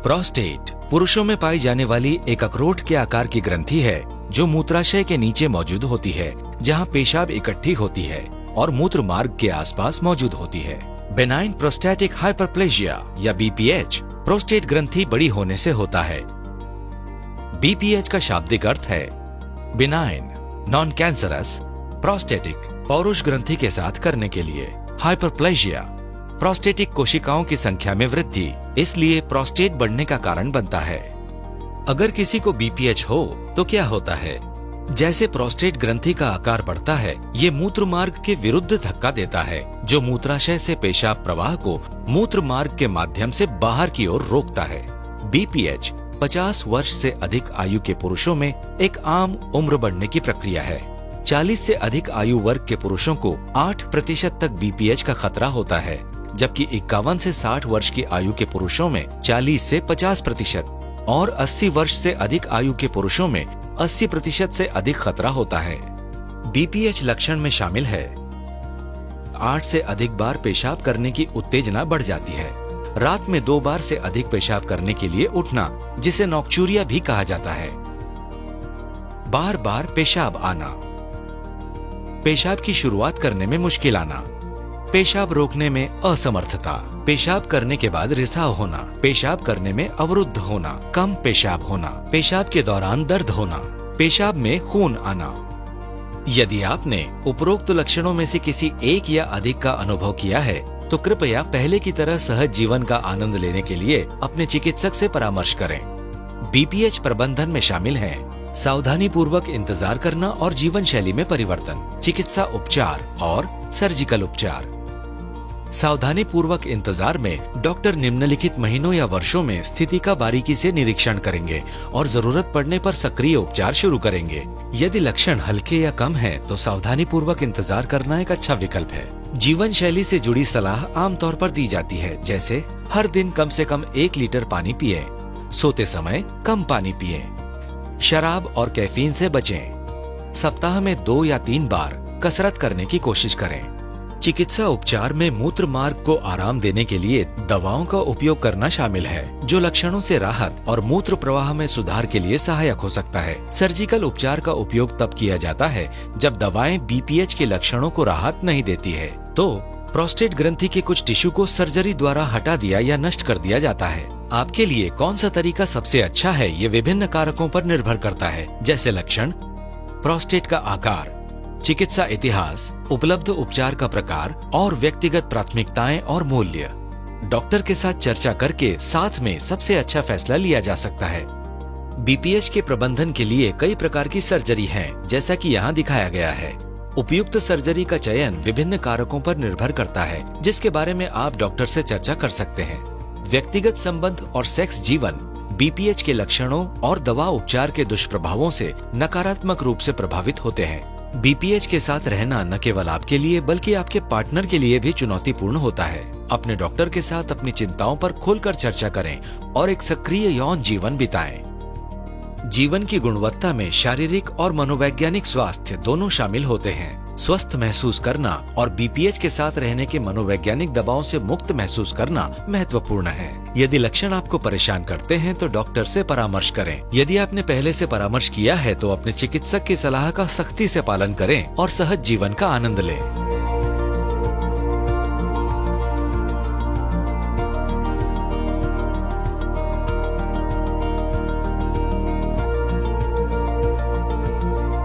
Prostate पुरुषों में पाई जाने वाली एक अखरोट के आकार की ग्रंथि है जो मूत्राशय के नीचे मौजूद होती है, जहां पेशाब इकट्ठी होती है और मूत्र मार्ग के आसपास मौजूद होती है। बेनाइन प्रोस्टैटिक हाइपरप्लेजिया या बीपीएच प्रोस्टेट ग्रंथि बड़ी होने से होता है। बीपीएच का शाब्दिक अर्थ है बिनाइन, नॉन कैंसरस, प्रोस्टेटिक पौरुष ग्रंथि के साथ करने के लिए, हाइपरप्लेजिया प्रोस्टेटिक कोशिकाओं की संख्या में वृद्धि, इसलिए प्रोस्टेट बढ़ने का कारण बनता है। अगर किसी को बीपीएच हो तो क्या होता है? जैसे प्रोस्टेट ग्रंथि का आकार बढ़ता है, ये मूत्र मार्ग के विरुद्ध धक्का देता है, जो मूत्राशय से पेशाब प्रवाह को मूत्र मार्ग के माध्यम से बाहर की ओर रोकता है। बीपीएच 50 वर्ष से अधिक आयु के पुरुषों में एक आम उम्र बढ़ने की प्रक्रिया है। 40 से अधिक आयु वर्ग के पुरुषों को 8% तक बीपीएच का खतरा होता है, जबकि 51 से 60 वर्ष की आयु के पुरुषों में 40 से 50% और 80 वर्ष से अधिक आयु के पुरुषों में 80% से अधिक खतरा होता है। बीपीएच लक्षण में शामिल है 8 से अधिक बार पेशाब करने की उत्तेजना बढ़ जाती है, रात में 2 बार से अधिक पेशाब करने के लिए उठना, जिसे नॉक्चूरिया भी कहा जाता है, बार बार पेशाब आना, पेशाब की शुरुआत करने में मुश्किल आना, पेशाब रोकने में असमर्थता, पेशाब करने के बाद रिसाव होना, पेशाब करने में अवरुद्ध होना, कम पेशाब होना, पेशाब के दौरान दर्द होना, पेशाब में खून आना। यदि आपने उपरोक्त लक्षणों में से किसी एक या अधिक का अनुभव किया है तो कृपया पहले की तरह सहज जीवन का आनंद लेने के लिए अपने चिकित्सक से परामर्श करें। बीपीएच प्रबंधन में शामिल है सावधानी पूर्वक इंतजार करना और जीवन शैली में परिवर्तन, चिकित्सा उपचार और सर्जिकल उपचार। सावधानी पूर्वक इंतजार में डॉक्टर निम्नलिखित महीनों या वर्षों में स्थिति का बारीकी से निरीक्षण करेंगे और जरूरत पड़ने पर सक्रिय उपचार शुरू करेंगे। यदि लक्षण हल्के या कम हैं, तो सावधानी पूर्वक इंतजार करना एक अच्छा विकल्प है। जीवन शैली से जुड़ी सलाह आमतौर पर दी जाती है, जैसे हर दिन कम से कम 1 लीटर पानी पिए, सोते समय कम पानी पिए, शराब और कैफीन से बचें, सप्ताह में 2 या 3 बार कसरत करने की कोशिश करें। चिकित्सा उपचार में मूत्र मार्ग को आराम देने के लिए दवाओं का उपयोग करना शामिल है, जो लक्षणों से राहत और मूत्र प्रवाह में सुधार के लिए सहायक हो सकता है। सर्जिकल उपचार का उपयोग तब किया जाता है जब दवाएं बीपीएच के लक्षणों को राहत नहीं देती है, तो प्रोस्टेट ग्रंथि के कुछ टिश्यू को सर्जरी द्वारा हटा दिया या नष्ट कर दिया जाता है। आपके लिए कौन सा तरीका सबसे अच्छा है, ये विभिन्न कारकों पर निर्भर करता है, जैसे लक्षण, प्रोस्टेट का आकार, चिकित्सा इतिहास, उपलब्ध उपचार का प्रकार और व्यक्तिगत प्राथमिकताएं और मूल्य। डॉक्टर के साथ चर्चा करके साथ में सबसे अच्छा फैसला लिया जा सकता है। बीपीएच के प्रबंधन के लिए कई प्रकार की सर्जरी हैं, जैसा कि यहाँ दिखाया गया है। उपयुक्त सर्जरी का चयन विभिन्न कारकों पर निर्भर करता है, जिसके बारे में आप डॉक्टर से चर्चा कर सकते हैं। व्यक्तिगत संबंध और सेक्स जीवन बीपीएच के लक्षणों और दवा उपचार के दुष्प्रभावों से नकारात्मक रूप से प्रभावित होते हैं। बीपीएच के साथ रहना न केवल आपके लिए बल्कि आपके पार्टनर के लिए भी चुनौतीपूर्ण होता है। अपने डॉक्टर के साथ अपनी चिंताओं पर खुलकर चर्चा करें और एक सक्रिय यौन जीवन बिताएं। जीवन की गुणवत्ता में शारीरिक और मनोवैज्ञानिक स्वास्थ्य दोनों शामिल होते हैं। स्वस्थ महसूस करना और बीपीएच के साथ रहने के मनोवैज्ञानिक दबाव से मुक्त महसूस करना महत्वपूर्ण है। यदि लक्षण आपको परेशान करते हैं तो डॉक्टर से परामर्श करें। यदि आपने पहले से परामर्श किया है तो अपने चिकित्सक की सलाह का सख्ती से पालन करें और सहज जीवन का आनंद लें।